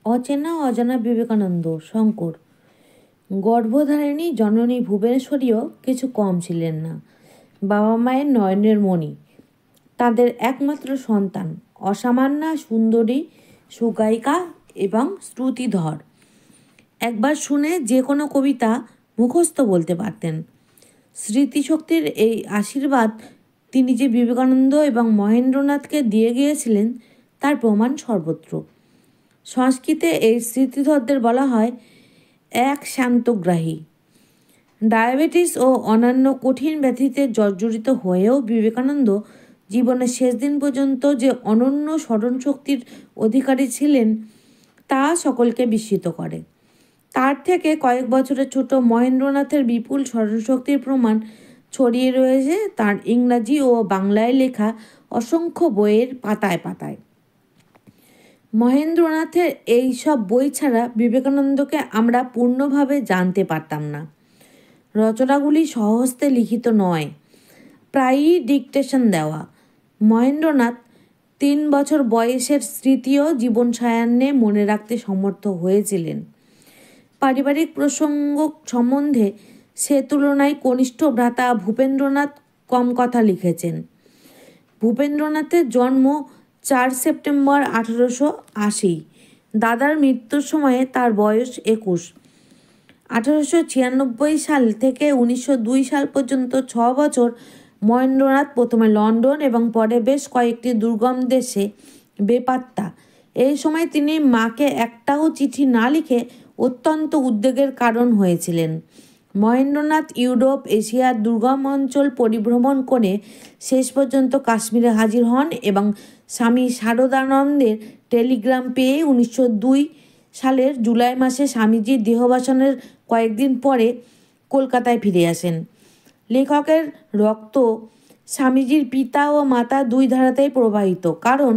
অচেনা অজানা বিবেকানন্দ শঙ্কর গর্ভধারিণী জননী ভুবনেশ্বরীও কিছু কম ছিলেন না। বাবা মায়ের নয়নের মণি, তাদের একমাত্র সন্তান, অসামান্যা সুন্দরী সুগায়িকা এবং শ্রুতিধর। একবার শুনে যে কোনো কবিতা মুখস্থ বলতে পারতেন। স্মৃতিশক্তির এই আশীর্বাদ তিনি যে বিবেকানন্দ এবং মহেন্দ্রনাথকে দিয়ে গিয়েছিলেন তার প্রমাণ সর্বত্র। সংস্কৃতে এই স্মৃতিধরদের বলা হয় এক শান্তগ্রাহী। ডায়াবেটিস ও অন্যান্য কঠিন ব্যাধিতে জর্জরিত হয়েও বিবেকানন্দ জীবনের শেষ দিন পর্যন্ত যে অনন্য স্মরণশক্তির অধিকারী ছিলেন তা সকলকে বিস্মিত করে। তার থেকে কয়েক বছরের ছোট মহেন্দ্রনাথের বিপুল স্মরণশক্তির প্রমাণ ছড়িয়ে রয়েছে তার ইংরাজি ও বাংলায় লেখা অসংখ্য বইয়ের পাতায় পাতায়। মহেন্দ্রনাথের এই সব বই ছাড়া বিবেকানন্দকে আমরা পূর্ণভাবে জানতে পারতাম না। রচনাগুলি স্বহস্তে লিখিত নয়, প্রায়ই ডিকটেশন দেওয়া। মহেন্দ্রনাথ 3 বছর বয়সের স্মৃতিও জীবন সায়ান্নে মনে রাখতে সমর্থ হয়েছিলেন। পারিবারিক প্রসঙ্গ সম্বন্ধে সে তুলনায় কনিষ্ঠ ভ্রাতা ভূপেন্দ্রনাথ কম কথা লিখেছেন। ভূপেন্দ্রনাথের জন্ম 4 সেপ্টেম্বর 1880। দাদার মৃত্যুর সময়ে তার বয়স 21। 1896 সাল থেকে 1902 সাল পর্যন্ত 6 বছর মহেন্দ্রনাথ প্রথমে লন্ডন এবং পরে বেশ কয়েকটি দুর্গম দেশে বেপাত্তা। এই সময় তিনি মাকে একটাও চিঠি না লিখে অত্যন্ত উদ্বেগের কারণ হয়েছিলেন। মহেন্দ্রনাথ ইউরোপ, এশিয়ার দুর্গম অঞ্চল পরিভ্রমণ করে শেষ পর্যন্ত কাশ্মীরে হাজির হন এবং স্বামী শারদানন্দের টেলিগ্রাম পেয়ে 1902 সালের জুলাই মাসে স্বামীজির দেহবাসনের কয়েকদিন পরে কলকাতায় ফিরে আসেন। লেখকের রক্ত স্বামীজির পিতা ও মাতা দুই ধারাতেই প্রবাহিত, কারণ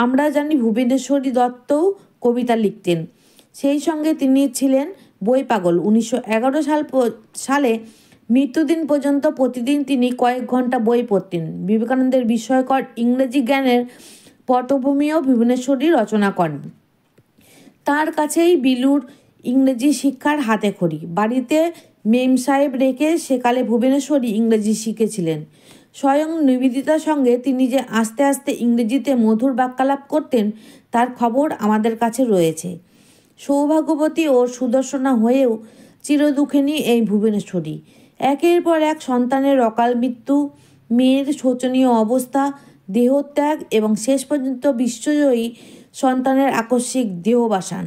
আমরা জানি ভুবনেশ্বরী দত্তও কবিতা লিখতেন। সেই সঙ্গে তিনি ছিলেন বই পাগল। 1911 সালে মৃত্যুদিন পর্যন্ত প্রতিদিন তিনি কয়েক ঘন্টা বই পড়তেন। বিবেকানন্দের বিস্ময়কর ইংরেজি জ্ঞানের পটভূমিও ভুবনেশ্বরী রচনা করেন। তার কাছেই বিলুর ইংরেজি শিক্ষার হাতেখড়ি। বাড়িতে মেম সাহেব রেখে সেকালে ভুবনেশ্বরী ইংরেজি শিখেছিলেন। স্বয়ং নিবেদিতার সঙ্গে তিনি যে আস্তে আস্তে ইংরেজিতে মধুর বাক্যালাপ করতেন তার খবর আমাদের কাছে রয়েছে। সৌভাগ্যবতী ও সুদর্শনা হয়েও চিরদুঃখিনী এই ভুবনেশ্বরী। একের পর এক সন্তানের অকাল মৃত্যু, মেয়ের শোচনীয় অবস্থা, দেহত্যাগ এবং শেষ পর্যন্ত বিশ্বজয়ী সন্তানের আকস্মিক দেহবাসান,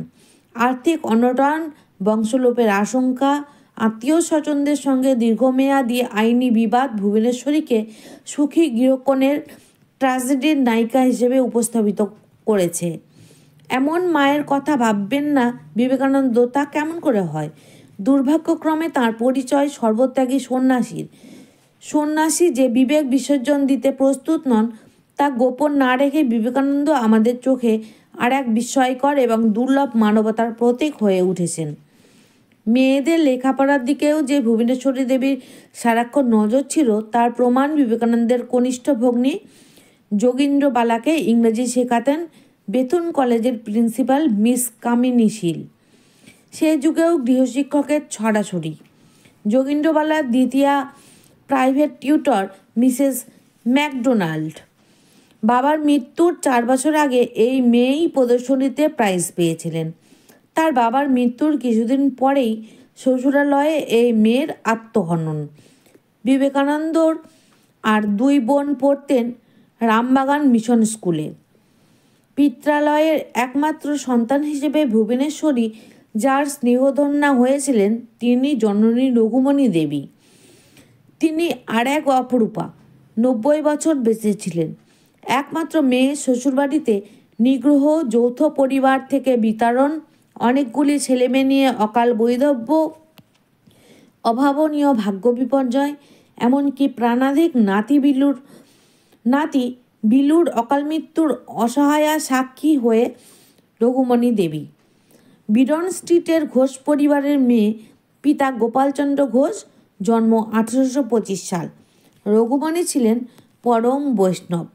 আর্থিক অনটন, বংশলোপের আশঙ্কা, আত্মীয় স্বজনদের সঙ্গে দীর্ঘমেয়াদী আইনি বিবাদ ভুবনেশ্বরীকে সুখী গৃহকোণের ট্র্যাজেডির নায়িকা হিসেবে উপস্থাপিত করেছে। এমন মায়ের কথা ভাববেন না বিবেকানন্দ, তা কেমন করে হয়? দুর্ভাগ্যক্রমে তাঁর পরিচয় সর্বত্যাগী সন্ন্যাসীর। সন্ন্যাসী যে বিবেক বিসর্জন দিতে প্রস্তুত নন তা গোপন না রেখে বিবেকানন্দ আমাদের চোখে আর এক বিস্ময়কর এবং দুর্লভ মানবতার প্রতীক হয়ে উঠেছেন। মেয়েদের লেখাপড়ার দিকেও যে ভুবনেশ্বরী দেবীর সারাক্ষণ নজর ছিল তার প্রমাণ বিবেকানন্দের কনিষ্ঠ ভগ্নী যোগীন্দ্রবালাকে ইংরেজি শেখাতেন বেথুন কলেজের প্রিন্সিপাল মিস কামিনী শীল। সে যুগেও গৃহশিক্ষকের ছড়াছড়ি। যোগীন্দ্রবালার দ্বিতীয়া প্রাইভেট টিউটর মিসেস ম্যাকডোনাল্ড। বাবার মৃত্যুর 4 বছর আগে এই মেয়েই প্রদর্শনীতে প্রাইজ পেয়েছিলেন। তার বাবার মৃত্যুর কিছুদিন পরেই শ্বশুরালয়ে এই মেয়ের আত্মহনন। বিবেকানন্দর আর 2 বোন পড়তেন রামবাগান মিশন স্কুলে। পিত্রালয়ের একমাত্র সন্তান হিসেবে ভুবনেশ্বরী যার স্নেহধন্যা হয়েছিলেন তিনি জননী রঘুমণি দেবী। তিনি আর এক অপরূপা, 90 বছর বেঁচেছিলেন। একমাত্র মেয়ে, শ্বশুরবাড়িতে নিগ্রহ, যৌথ পরিবার থেকে বিতাড়ন, অনেকগুলি ছেলেমেয়ে নিয়ে অকাল বৈধব্য, অভাবনীয় ভাগ্য বিপর্যয়, এমনকি প্রাণাধিক নাতি বিলুর অকাল মৃত্যুর অসহায়া সাক্ষী হয়ে রঘুমণি দেবী। বিডন স্ট্রিটের ঘোষ পরিবারের মেয়ে, পিতা গোপালচন্দ্র ঘোষ, জন্ম 1825 সাল। রঘুমণি ছিলেন পরম বৈষ্ণব।